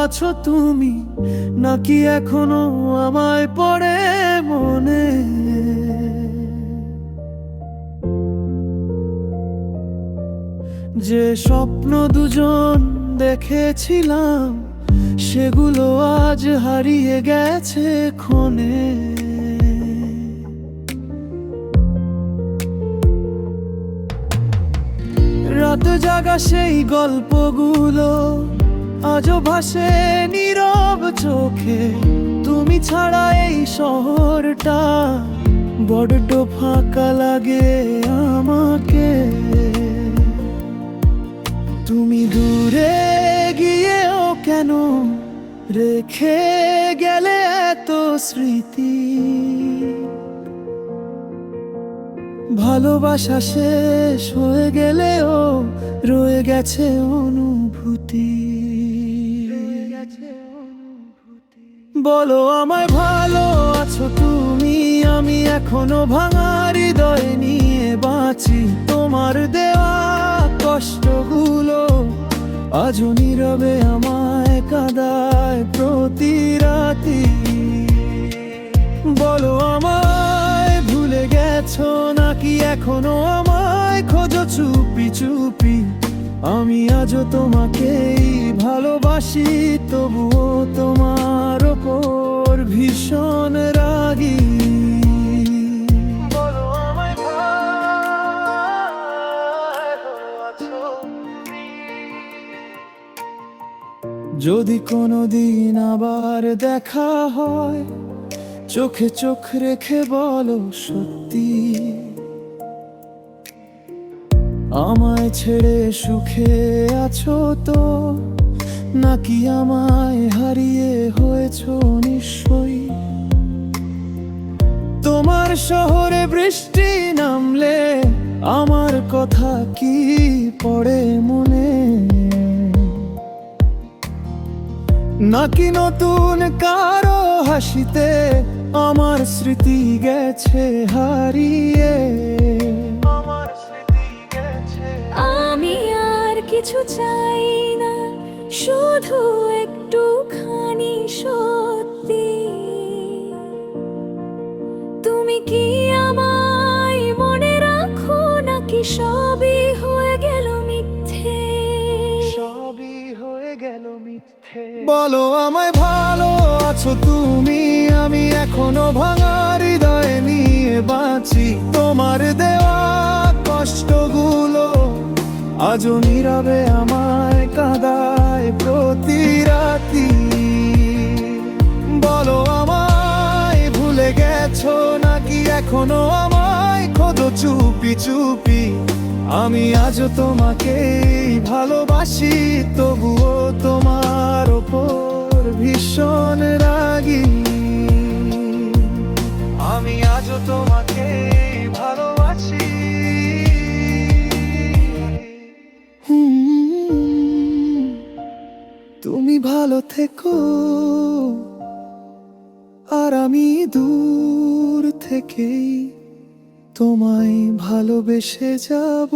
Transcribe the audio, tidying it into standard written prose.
আছো তুমি, নাকি এখনো আমায় পড়ে মনে? যে স্বপ্ন দুজন দেখেছিলাম, সেগুলো আজ হারিয়ে গেছে ক্ষণে। রাত জাগা সেই গল্পগুলো আজও ভাসে নীরব চোখে। তুমি ছাড়া এই শহরটা বড্ড ফাঁকা লাগে আমাকে। তুমি দূরে গিয়েও কেন রেখে গেলে এত স্মৃতি? ভালোবাসা শেষ হয়ে গেলেও রয়ে গেছে অনুভূতি। বলো আমায় ভালো আছো তুমি, আমি এখনো ভাঙা হৃদয় নিয়ে বাঁচি। তোমার দেওয়া কষ্টগুলো আজও নীরবে আমায় কাঁদায় প্রতি রাতি। বলো আমায় ভুলে গেছো, নাকি এখনো আমায় খোঁজো চুপি চুপি? আমি আজও তোমাকেই ভালোবাসি, তবুও তোমার ওপর ভীষণ রাগী। বলো আমায় ভালো আছো তুমি? যদি কোনোদিন আবার দেখা হয়, চোখে চোখ রেখে বলো সত্যি, আমায় ছেড়ে সুখে আছো তো, নাকি আমায় হারিয়ে হয়েছো নিশ্চয়ই? তোমার শহরে বৃষ্টি নামলে আমার কথা কি পড়ে মনে? নাকি নতুন কারো হাসিতে আমার স্মৃতি গেছে হারিয়ে? আমি আর কিছু চাই না, শুধু একটুখানি সত্যি। তুমি কি আমায় মনে রাখো, নাকি সবই হয়ে গেল মিথ্যে? সবই হয়ে গেল মিথ্যে। বলো আমায় ভালো আছো তুমি, আমি এখনো ভাঙা হৃদয় নিয়ে বাঁচি। তোমার দেওয়া কষ্টগুলো আজও নীরবে আমায় কাঁদায় প্রতি রাতি। বলো আমায় ভুলে গেছো, নাকি এখনো আমায় খোঁজো চুপি চুপি? আমি আজও তোমাকেই ভালোবাসি, তবুও তোমার ওপর ভীষণ রাগী। আমি আজও তোমাকেই ভালোবাসি। তুমি ভালো থেকো, আর আমি দূর থেকেই তোমায় ভালোবেসে যাব।